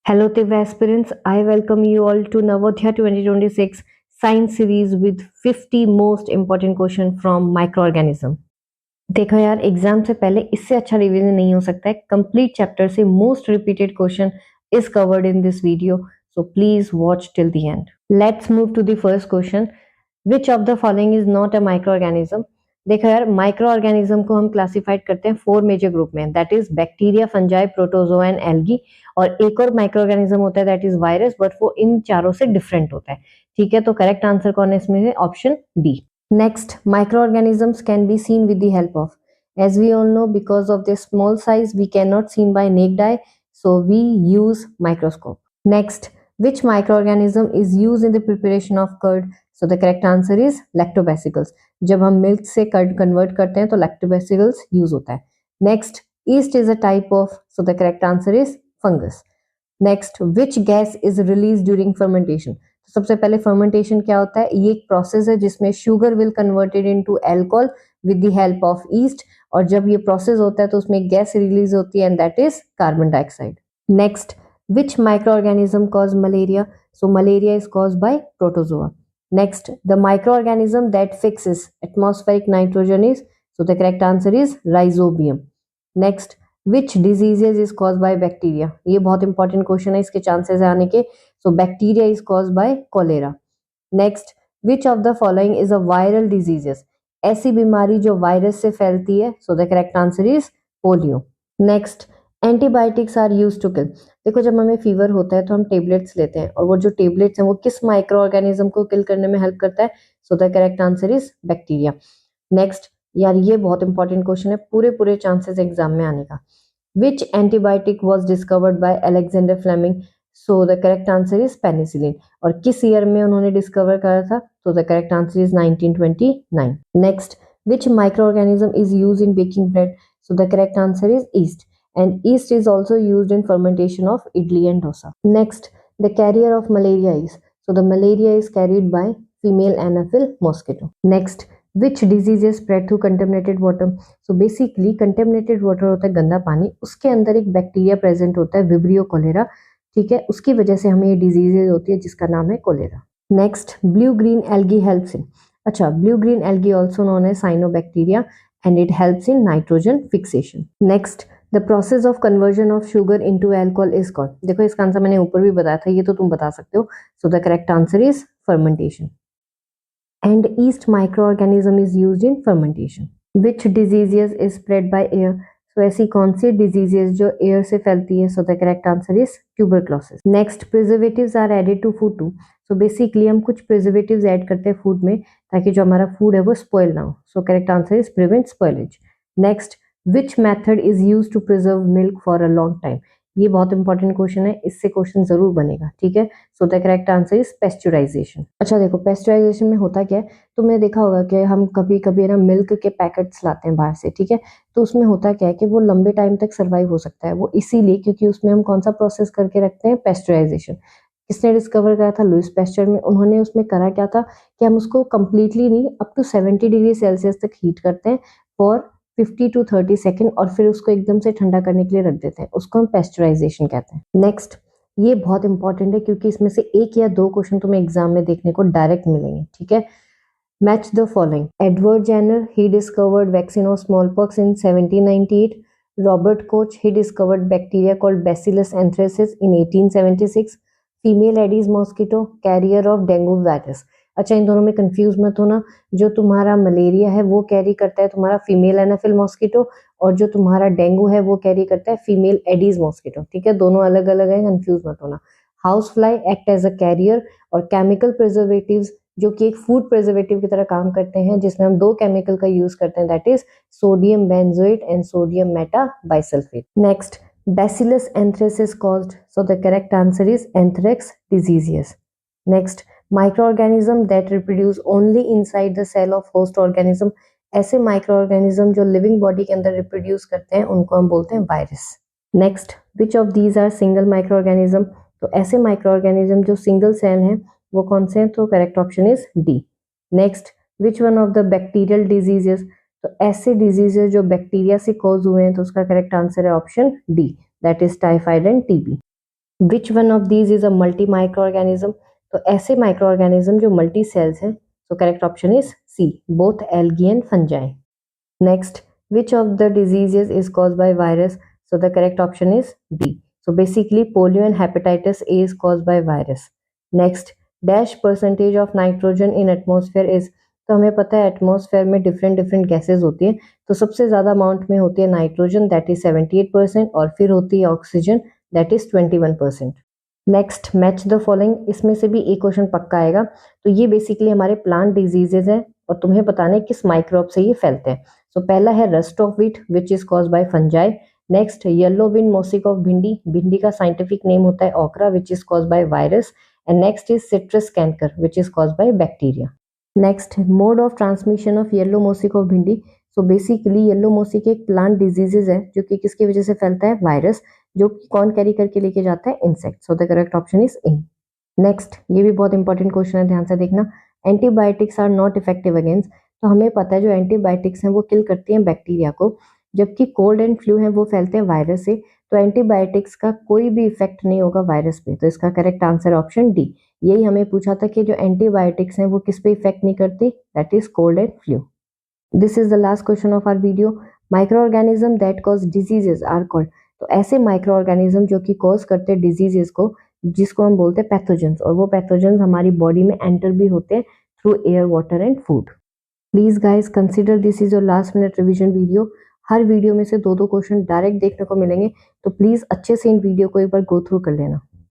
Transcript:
Hello, Tiva aspirants. I welcome you all to Navodhya 2026 Science Series with 50 most important question from microorganism. देखो यार, exam से पहले इससे अच्छा रिवीजन नहीं हो सकता है. कंप्लीट चैप्टर से most repeated question is covered in this video, so please watch till the end. Let's move to the first question. Which of the following is not a microorganism? देखो यार, micro organism को हम classified करते हैं 4 major group में, that is bacteria, fungi, protozoa and algae. और एक और माइक्रो ऑर्गेनिज्म होता है दैट इज वायरस, बट वो इन चारों से डिफरेंट होता है. ठीक है, तो करेक्ट आंसर कौन है इसमें से? Option B. Next, microorganisms can be seen with the help of. As we all know, because of their small size, we cannot seen by naked eye, so we use microscope. Next, which microorganism is used in the preparation of curd? So the correct answer is lactobacillus. जब हम milk से curd convert करते हैं तो lactobacillus use होता है. Next, yeast is a type of. So the correct answer is fungus. Next, which gas is released during fermentation? तो सबसे पहले फर्मेंटेशन क्या होता है? ये एक प्रोसेस है जिसमें sugar will converted into alcohol with the help of east, और जब ये प्रोसेस होता है तो उसमें गैस रिलीज होती है and that is carbon dioxide. Next, which microorganism cause malaria? So malaria is caused by protozoa. Next, the microorganism that fixes atmospheric nitrogen is. So the correct answer is rhizobium. Next, which diseases is caused by bacteria? ये बहुत important question है, इसके chances आने के. So bacteria is caused by cholera. Next, which of the following is a viral diseases? ऐसी बीमारी जो virus से फैलती है. So the correct answer is polio. Next, antibiotics are used to kill. देखो, जब हमें फीवर होता है तो हम टेबलेट्स लेते हैं, और वो जो टेबलेट्स हैं वो किस माइक्रो ऑर्गेनिज्म को किल करने में हेल्प करता है? So the correct answer is bacteria. Next, यार ये बहुत इंपॉर्टेंट क्वेश्चन है, पूरे पूरे चांसेस एग्जाम में आने का. Which antibiotic was discovered by Alexander Fleming? So the correct answer is penicillin. और किस ईयर में उन्होंने डिस्कवर करा था? So the correct answer is 1929. Next, which micro organism is use in baking bread? So the correct answer is yeast, and yeast is also used in fermentation of idli and dosa. Next, the carrier of malaria is. So the malaria is carried by female Anopheles mosquito. Next, which diseases spread through contaminated water? So basically contaminated water होता है गंदा पानी, उसके अंदर एक bacteria present होता है vibrio cholera. ठीक है, उसकी वजह से हमें ये डिजीजेज होती है जिसका नाम है cholera. Next, blue green algae helps in. अच्छा, blue green algae also known as cyanobacteria and it helps in nitrogen fixation. Next, the process of conversion of sugar into alcohol is called. देखो, इसका answer मैंने ऊपर भी बताया था, ये तो तुम बता सकते हो. So the correct answer is fermentation. And yeast microorganism is used in fermentation. Which diseases is spread by air? So ऐसी कौन सी diseases जो air से फैलती है? So the correct answer is tuberculosis. Next, preservatives are added to food too. So basically हम कुछ preservatives add करते हैं फूड में ताकि जो हमारा फूड है वो स्पॉइल ना हो. So correct answer is prevent spoilage. Next, which method is used to preserve milk for a long time? ये बहुत इंपॉर्टेंट क्वेश्चन है, इससे क्वेश्चन जरूर बनेगा. ठीक है, so the correct answer is pasteurization. अच्छा देखो, पेस्चुराइजेशन में होता क्या है, तुमने देखा होगा कि हम कभी कभी ना मिल्क के पैकेट्स लाते हैं बाहर से. ठीक है, तो उसमें होता क्या है कि वो लंबे टाइम तक सर्वाइव हो सकता है. वो इसीलिए क्योंकि उसमें हम कौन सा प्रोसेस करके रखते हैं? पेस्चुराइजेशन. किसने डिस्कवर करा था? लुइस पेस्चर में. उन्होंने उसमें करा क्या था कि हम उसको कंप्लीटली नहीं, अप टू 70 डिग्री सेल्सियस तक हीट करते हैं फॉर 50 to 30 सेकेंड, और फिर उसको एकदम से ठंडा करने के लिए रख देते हैं. उसको हम पेस्चराइजेशन कहते हैं. नेक्स्ट, ये बहुत इंपॉर्टेंट है क्योंकि इसमें से एक या दो क्वेश्चन तुम्हें एग्जाम में देखने को डायरेक्ट मिलेंगे. ठीक है, match the following. Edward Jenner, he discovered vaccine of smallpox in 1798. Robert Koch, he discovered bacteria called bacillus anthracis in 1876. Female Aedes mosquito, carrier of dengue virus. अच्छा, इन दोनों में कंफ्यूज मत होना. जो तुम्हारा मलेरिया है वो कैरी करता है तुम्हारा फीमेल एनाफिल मॉस्किटो, और जो तुम्हारा डेंगू है वो कैरी करता है फीमेल एडीज मॉस्किटो. ठीक है, दोनों अलग अलग है, कंफ्यूज मत होना. House fly act as a carrier, और केमिकल प्रिजर्वेटिव्स जो कि एक फूड प्रिजर्वेटिव की तरह काम करते हैं, जिसमें हम दो केमिकल का यूज करते हैं, that is sodium benzoate and sodium Meta bisulphate. Next, Bacillus anthracis caused. So the correct answer is anthrax diseases. Next, microorganism that reproduce only inside the cell of host organism. ऐसे microorganism जो living body के अंदर reproduce करते हैं उनको हम बोलते हैं virus. Next, which of these are single microorganism? तो ऐसे microorganism जो single cell हैं वो कौन से हैं? तो correct option is D. Next, which one of the bacterial diseases? तो ऐसे डिजीजेज जो बैक्टीरिया से कॉज हुए हैं तो उसका करेक्ट आंसर है option D, that is typhoid end TB. Which one of these is a multi micro organism? तो ऐसे माइक्रो ऑर्गेनिज्म जो मल्टी सेल्स हैं, so correct option is C, both algae and fungi. Next, which of the diseases is caused by virus? So the correct option is D. So basically polio and hepatitis A is caused by virus. Next, dash percentage of nitrogen in atmosphere is? तो हमें पता है atmosphere में different different gases होती हैं, तो सबसे ज़्यादा अमाउंट में होती है नाइट्रोजन दैट इज 78% और फिर होती है oxygen that is 21%. Next, match the following, इसमें से भी एक क्वेश्चन पक्का आएगा. तो ये बेसिकली हमारे प्लांट डिजीजेज हैं और तुम्हें बताना है किस माइक्रोब से ये फैलते हैं. सो पहला है rust of wheat which is cause by fungi. Next, yellow win mosaic of भिंडी, भिंडी का साइंटिफिक नेम होता है ओकरा which is cause by virus. And next is citrus canker which is cause by bacteria. Next, mode of transmission of yellow mosaic of भिंडी. So basically yellow mosaic एक plant diseases है जो कि किसकी वजह से फैलता है, वायरस, जो कि कौन कैरी करके लेके जाता है, insect. So the correct option is A. Next, ये भी बहुत इंपॉर्टेंट क्वेश्चन है, ध्यान से देखना. Antibiotics are not effective against. तो हमें पता है जो एंटीबायोटिक्स हैं वो किल करती हैं बैक्टीरिया को, जबकि कोल्ड एंड फ्लू है वो फैलते हैं वायरस से. तो एंटीबायोटिक्स का कोई भी इफेक्ट नहीं होगा वायरस पे. तो इसका करेक्ट आंसर ऑप्शन डी. यही हमें पूछा था कि जो एंटीबायोटिक्स हैं वो किस पे इफेक्ट नहीं करती, that is cold and flu. This is the last question of our video. Microorganism that cause diseases are called. तो ऐसे माइक्रो ऑर्गेनिज्म जो कि कॉज करते हैं डिजीजेस को, जिसको हम बोलते हैं पैथोजेंस, और वो पैथोजेंस हमारी बॉडी में एंटर भी होते हैं through air, water and food. Please guys consider this is your last minute revision video. Her video में से दो दो क्वेश्चन डायरेक्ट देखने को मिलेंगे, तो प्लीज अच्छे से इन वीडियो को एक बार गो थ्रू कर लेना.